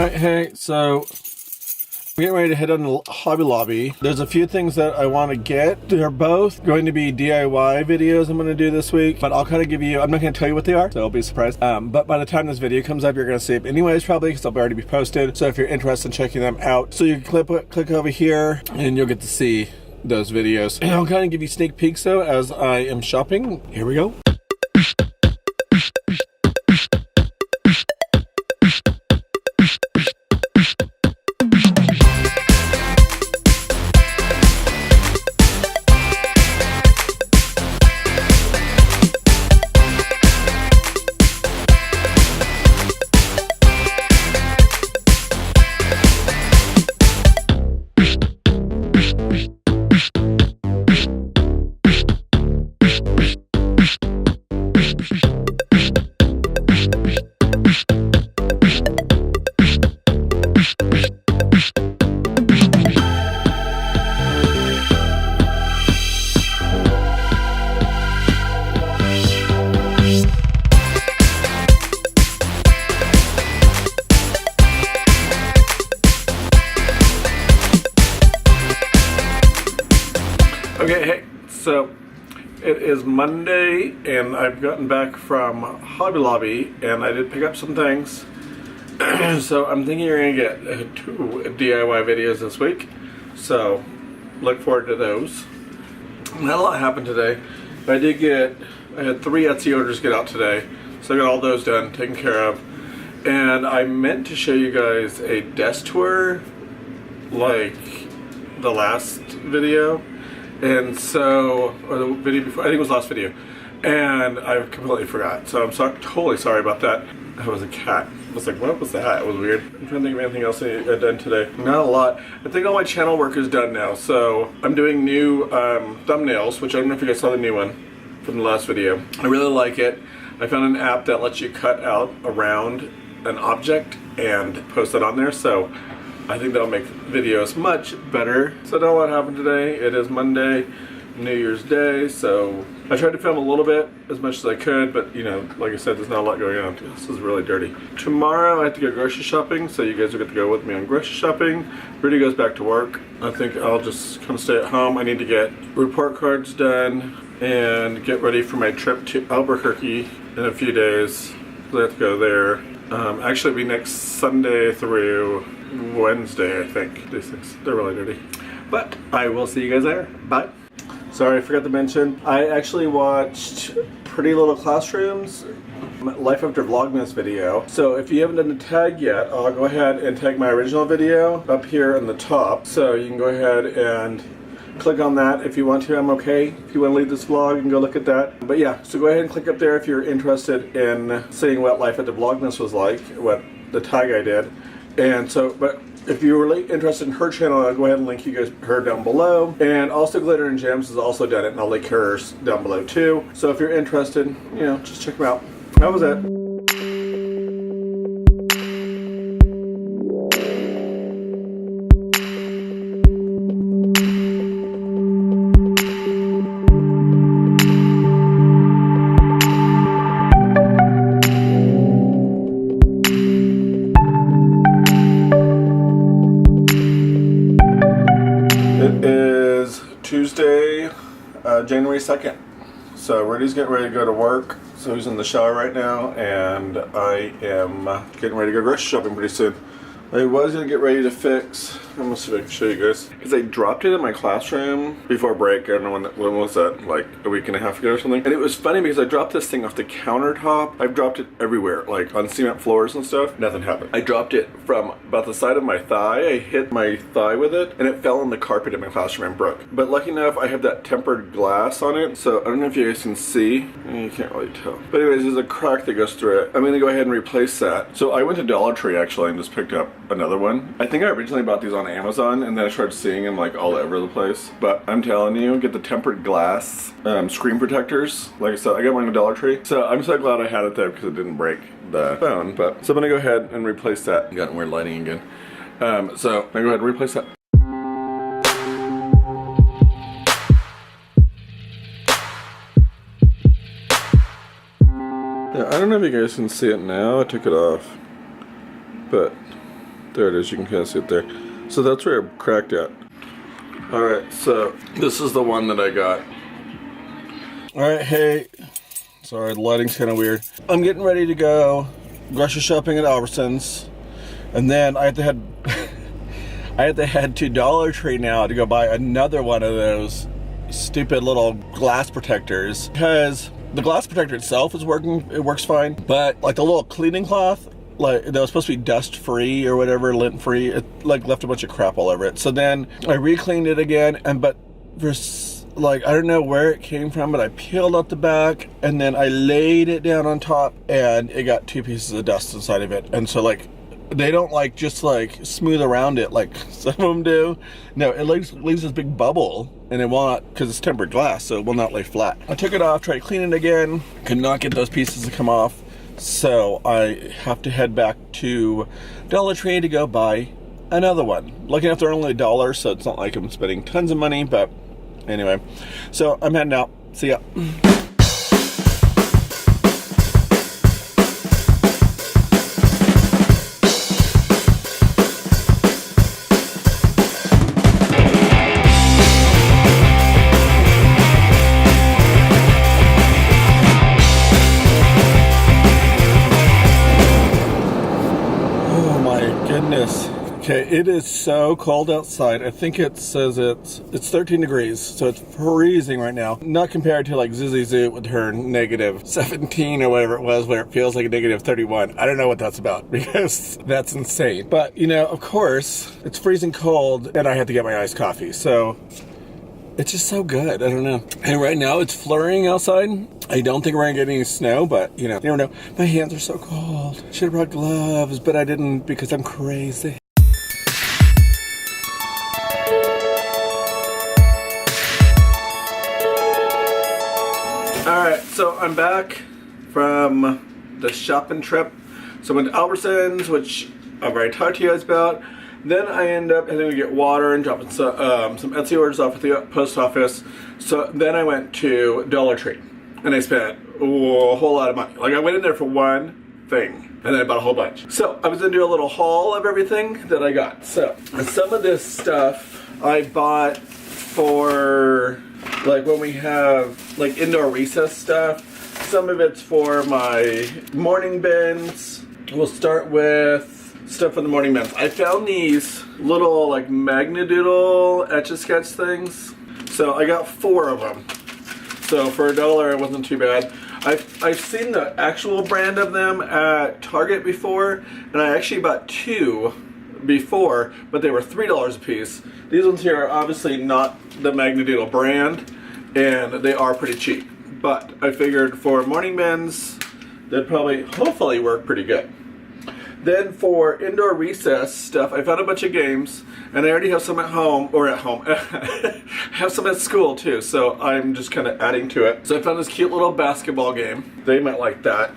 Alright, hey, so I'm getting ready to head on to Hobby Lobby. There's a few things that I want to get. They're both going to be DIY videos I'm going to do this week, but I'll kind of give you, I'm not going to tell you what they are, so I'll be surprised. But by the time this video comes up, you're going to see it anyways, probably, because they'll already be posted. So if you're interested in checking them out, so you can click over here, and you'll get to see those videos. And I'll kind of give you sneak peeks, though, as I am shopping. Here we go. Okay, hey, so it is Monday and I've gotten back from Hobby Lobby and I did pick up some things. So I'm thinking you're going to get 2 DIY videos this week. So look forward to those. Not a lot happened today. I had 3 Etsy orders get out today. So I got all those done, taken care of. And I meant to show you guys a desk tour like the last video. And so, or the video before, I think it was last video, and I completely forgot. So I'm totally sorry about that. That was a cat. I was like, what was that? It was weird. I'm trying to think of anything else I've done today. Not a lot. I think all my channel work is done now. So I'm doing new thumbnails, which I don't know if you guys saw the new one from the last video. I really like it. I found an app that lets you cut out around an object and post it on there. So I think that'll make videos much better. So now what happened today? It is Monday, New Year's Day, so I tried to film a little bit, as much as I could, but you know, like I said, there's not a lot going on. This is really dirty. Tomorrow I have to go grocery shopping, so you guys will get to go with me on grocery shopping. Rudy goes back to work. I think I'll just kind of stay at home. I need to get report cards done and get ready for my trip to Albuquerque in a few days. I have to go there. Actually, it'll be next Sunday through Wednesday, I think. These things, they're really dirty. But I will see you guys there. Bye. Sorry, I forgot to mention, I actually watched Pretty Little Classrooms Life After Vlogmas video. So if you haven't done the tag yet, I'll go ahead and tag my original video up here in the top. So you can go ahead and click on that if you want to. I'm okay. If you want to leave this vlog, you can go look at that. But yeah, so go ahead and click up there if you're interested in seeing what Life After Vlogmas was like, what the tag I did. And so, but if you're really interested in her channel, I'll go ahead and link you guys her down below. And also Glitter and Gems has also done it, and I'll link hers down below too. So if you're interested, you know, just check them out. That was it. It is Tuesday, January 2nd. So Rudy's getting ready to go to work. So he's in the shower right now, and I am getting ready to go grocery shopping pretty soon. I was going to get ready to fix, I'm going to see if I can show you guys, because I dropped it in my classroom before break. I don't know when was that, like a week and a half ago or something. And it was funny because I dropped this thing off the countertop. I've dropped it everywhere, like on cement floors and stuff. Nothing happened. I dropped it from about the side of my thigh. I hit my thigh with it, and it fell on the carpet in my classroom and broke. But lucky enough, I have that tempered glass on it, so I don't know if you guys can see. You can't really tell. But anyways, there's a crack that goes through it. I'm going to go ahead and replace that. So I went to Dollar Tree actually and just picked up another one. I think I originally bought these on Amazon, and then I started seeing them like all over the place. But I'm telling you, get the tempered glass screen protectors. Like I said, I got one at Dollar Tree. So I'm so glad I had it there because it didn't break the phone. But so I'm gonna go ahead and replace that. Got weird lighting again. So I'm gonna go ahead and replace that. Yeah, I don't know if you guys can see it now. I took it off, but There it is, you can kind of see it there. So that's where it cracked at. Alright, so this is the one that I got. Alright, hey. Sorry, the lighting's kind of weird. I'm getting ready to go grocery shopping at Albertsons. And then I have to head I have to head to Dollar Tree now to go buy another one of those stupid little glass protectors. Because the glass protector itself is working, it works fine. But like the little cleaning cloth, like that was supposed to be dust free or whatever, lint free, it like left a bunch of crap all over it. So then I re-cleaned it again, and but there's like, I don't know where it came from, but I peeled out the back and then I laid it down on top and it got 2 pieces of dust inside of it. And so like, they don't like just like smooth around it like some of them do. No, it leaves this big bubble, and it will not, because it's tempered glass, so it will not lay flat. I took it off, tried to clean it again, could not get those pieces to come off. So I have to head back to Dollar Tree to go buy another one. Lucky enough they're only $1, so it's not like I'm spending tons of money, but anyway. So I'm heading out. See ya. Okay, it is so cold outside. I think it says it's 13 degrees, so it's freezing right now. Not compared to like Zuzi Zoo with her negative 17 or whatever it was, where it feels like a negative 31. I don't know what that's about, because that's insane. But, you know, of course, it's freezing cold, and I have to get my iced coffee, so it's just so good. I don't know. And right now, it's flurrying outside. I don't think we're gonna get any snow, but, you know, you never know. My hands are so cold. Should have brought gloves, but I didn't because I'm crazy. Alright, so I'm back from the shopping trip. So I went to Albertsons, which I've already talked to you guys about. Then I end up having to get water and dropping some Etsy orders off at the post office. So then I went to Dollar Tree, and I spent a whole lot of money. Like, I went in there for one thing, and then I bought a whole bunch. So I was gonna do a little haul of everything that I got. So some of this stuff I bought for like when we have like indoor recess stuff. Some of it's for my morning bins. We'll start with stuff for the morning bins. I found these little like Magnadoodle Etch-a-Sketch things. So I got 4 of them. So for $1, it wasn't too bad. I've seen the actual brand of them at Target before, and I actually bought 2 before, but they were $3 a piece. These ones here are obviously not the Magnadoodle brand, and they are pretty cheap. But I figured for morning bins, they'd probably, hopefully, work pretty good. Then for indoor recess stuff, I found a bunch of games, and I already have some at home, or at home, have some at school too, so I'm just kind of adding to it. So I found this cute little basketball game. They might like that.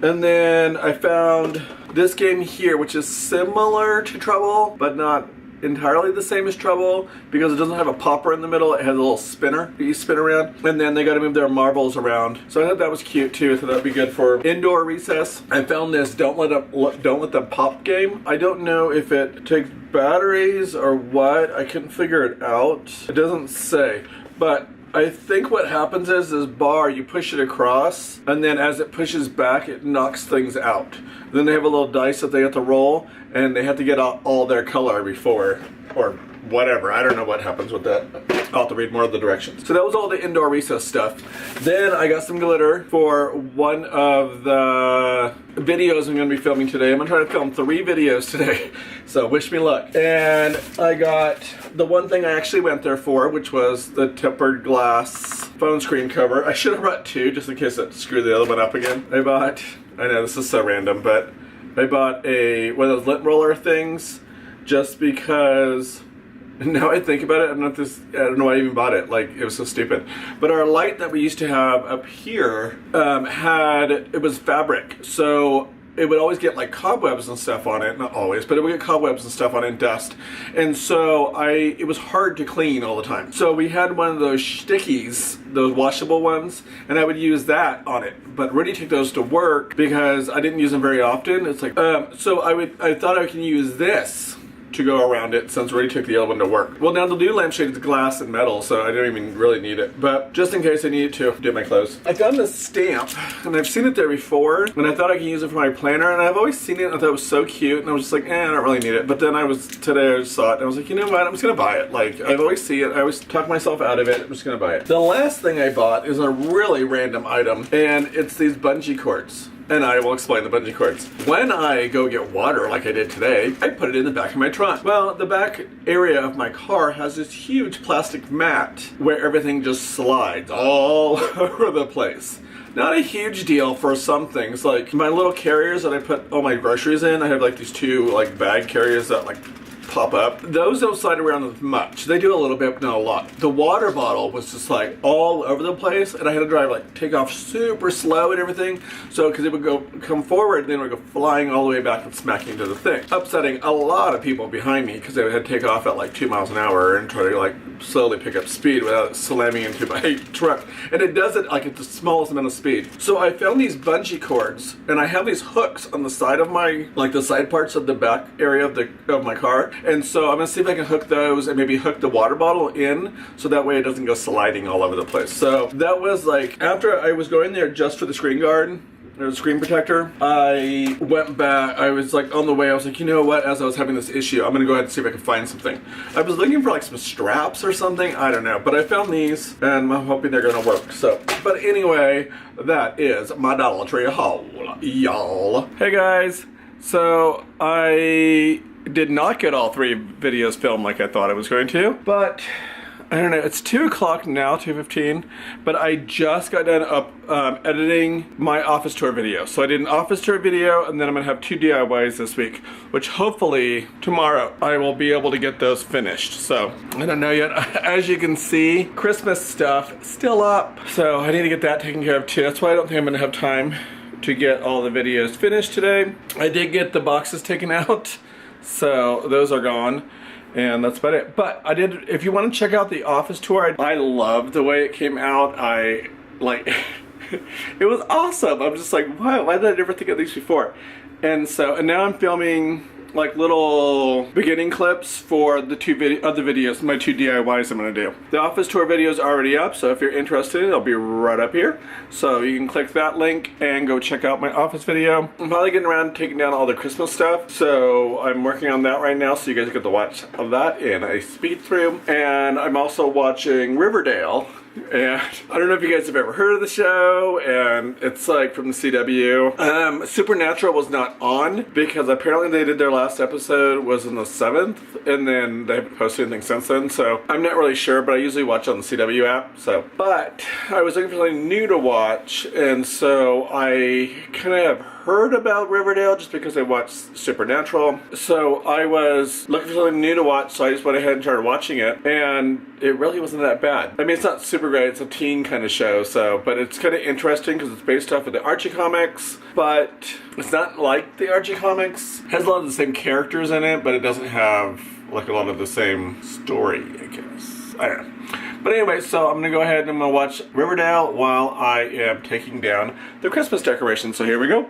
And then I found this game here, which is similar to Trouble, but not entirely the same as Trouble, because it doesn't have a popper in the middle. It has a little spinner that you spin around, and then they got to move their marbles around. So I thought that was cute too, so that'd be good for indoor recess. I found this Don't Let Them Pop game. I don't know if it takes batteries or what. I couldn't figure it out. It doesn't say, but I think what happens is this bar, you push it across, and then as it pushes back, it knocks things out. Then they have a little dice that they have to roll, and they have to get out all their color before, or whatever. I don't know what happens with that. I'll have to read more of the directions. So that was all the indoor recess stuff. Then I got some glitter for one of the videos I'm going to be filming today. I'm going to try to film 3 videos today, so wish me luck. And I got the one thing I actually went there for, which was the tempered glass phone screen cover. I should have brought 2 just in case it screwed the other one up again. I know this is so random, but I bought one of those lint roller things just because. Now I think about it, I don't know why I even bought it. Like, it was so stupid. But our light that we used to have up here it was fabric. So it would always get like cobwebs and stuff on it. Not always, but it would get cobwebs and stuff on it and dust. And so it was hard to clean all the time. So we had one of those stickies, those washable ones, and I would use that on it. But Rudy took those to work because I didn't use them very often. It's like, so I thought I can use this to go around it since Rudy took the other one to work. Well, now the new lampshade is glass and metal, so I don't even really need it. But just in case I need it to do my clothes. I found this stamp, and I've seen it there before, and I thought I could use it for my planner, and I've always seen it, and I thought it was so cute, and I was just like, I don't really need it. But then today I just saw it, and I was like, you know what, I'm just gonna buy it. Like, I always see it, I always talk myself out of it, I'm just gonna buy it. The last thing I bought is a really random item, and it's these bungee cords. And I will explain the bungee cords. When I go get water like I did today, I put it in the back of my trunk. Well, the back area of my car has this huge plastic mat where everything just slides all over the place. Not a huge deal for some things, like my little carriers that I put all my groceries in. I have like these two like bag carriers that like pop up. Those don't slide around as much. They do a little bit, but not a lot. The water bottle was just like all over the place, and I had to drive like take off super slow and everything. So because it would come forward, and then it would go flying all the way back and smacking into the thing, upsetting a lot of people behind me because they had to take off at like 2 miles an hour and try to like slowly pick up speed without slamming into my truck. And it does it like at the smallest amount of speed. So I found these bungee cords, and I have these hooks on the side of my, like the side parts of the back area of my car. And so I'm gonna see if I can hook those and maybe hook the water bottle in so that way it doesn't go sliding all over the place. So that was like, after I was going there just for the screen guard, or the screen protector, I went back, I was like on the way, I was like, you know what, as I was having this issue, I'm gonna go ahead and see if I can find something. I was looking for like some straps or something, I don't know, but I found these and I'm hoping they're gonna work. So, but anyway, that is my Dollar Tree haul, y'all. Hey guys, so I did not get all 3 videos filmed like I thought I was going to, but I don't know, it's 2 o'clock now, 2:15, but I just got done editing my office tour video. So I did an office tour video, and then I'm gonna have 2 DIYs this week, which hopefully tomorrow I will be able to get those finished. So I don't know yet. As you can see, Christmas stuff still up. So I need to get that taken care of too. That's why I don't think I'm gonna have time to get all the videos finished today. I did get the boxes taken out, so those are gone. And that's about it. But I did, if you want to check out the office tour, I loved the way it came out. I, like, it was awesome. I'm just like, wow, why did I never think of these before? And now I'm filming like little beginning clips for the 2 other videos, my 2 DIYs I'm gonna do. The office tour video is already up, so if you're interested, it'll be right up here. So you can click that link and go check out my office video. I'm probably getting around to taking down all the Christmas stuff, so I'm working on that right now, so you guys get to watch that in a speed through. And I'm also watching Riverdale. And I don't know if you guys have ever heard of the show, and it's like from the CW. Supernatural was not on because apparently they did their last episode was on the 7th, and then they haven't posted anything since then, so I'm not really sure, but I usually watch on the CW app, so. But I was looking for something new to watch, and so I kind of have heard about Riverdale just because I watched Supernatural. So I was looking for something new to watch, so I just went ahead and started watching it, and it really wasn't that bad. I mean, it's not super great, it's a teen kind of show, so, but it's kind of interesting because it's based off of the Archie comics, but it's not like the Archie comics. It has a lot of the same characters in it, but it doesn't have like a lot of the same story, I guess. I don't know. But anyway, so I'm going to go ahead and I'm going to watch Riverdale while I am taking down the Christmas decorations, so here we go.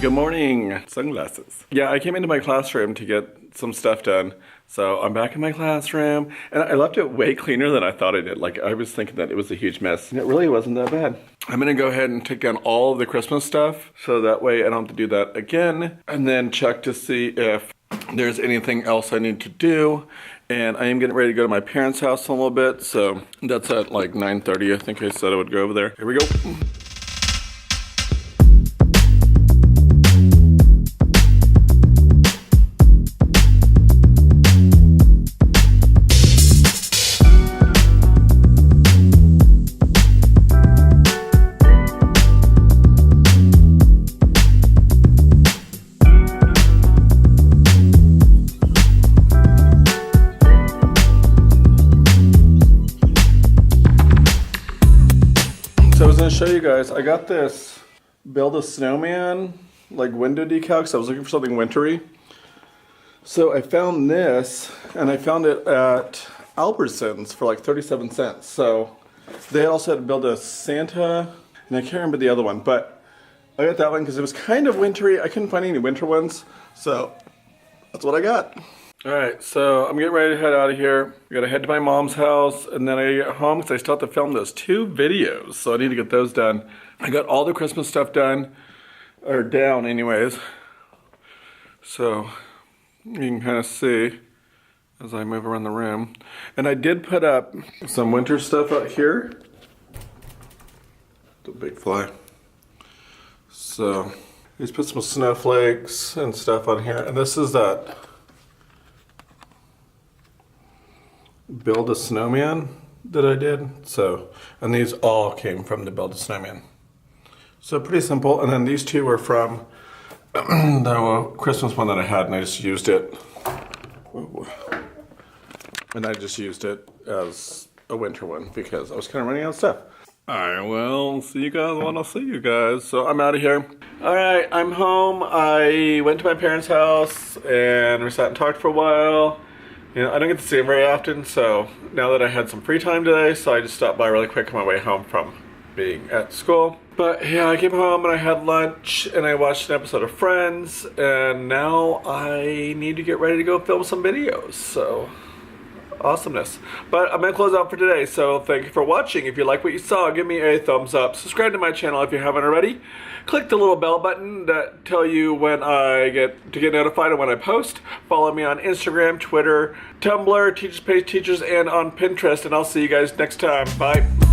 good morning. Sunglasses. Yeah, I came into my classroom to get some stuff done. So I'm back in my classroom and I left it way cleaner than I thought I did. Like I was thinking that it was a huge mess and it really wasn't that bad. I'm gonna go ahead and take down all of the Christmas stuff so that way I don't have to do that again, and then check to see if there's anything else I need to do. And I am getting ready to go to my parents' house in a little bit. So that's at like 9:30. I think I said I would go over there. Here we go. So I was gonna show you guys, I got this Build a Snowman, like window decal, because I was looking for something wintry. So I found this, and I found it at Albertsons for like 37 cents. So they also had to build a Santa, and I can't remember the other one, but I got that one because it was kind of wintry. I couldn't find any winter ones, so that's what I got. All right, so I'm getting ready to head out of here. I gotta head to my mom's house, and then I get home because I still have to film those 2 videos, so I need to get those done. I got all the Christmas stuff done, or down anyways. So you can kind of see as I move around the room. And I did put up some winter stuff out here. The big fly. So I just put some snowflakes and stuff on here, and this is that Build a Snowman that I did. So, and these all came from the Build a Snowman. So pretty simple. And then these 2 were from the Christmas one that I had, and I just used it. And I just used it as a winter one because I was kind of running out of stuff. All right, well, see you guys when I see you guys. So I'm out of here. All right, I'm home. I went to my parents' house and we sat and talked for a while. You know, I don't get to see him very often, so now that I had some free time today, so I just stopped by really quick on my way home from being at school. But yeah, I came home and I had lunch and I watched an episode of Friends, and now I need to get ready to go film some videos, so awesomeness. But I'm gonna close out for today, so thank you for watching. If you like what you saw, give me a thumbs up. Subscribe to my channel if you haven't already. Click the little bell button that tell you when I get notified of when I post. Follow me on Instagram, Twitter, Tumblr, Teachers Page Teachers, and on Pinterest, and I'll see you guys next time. Bye.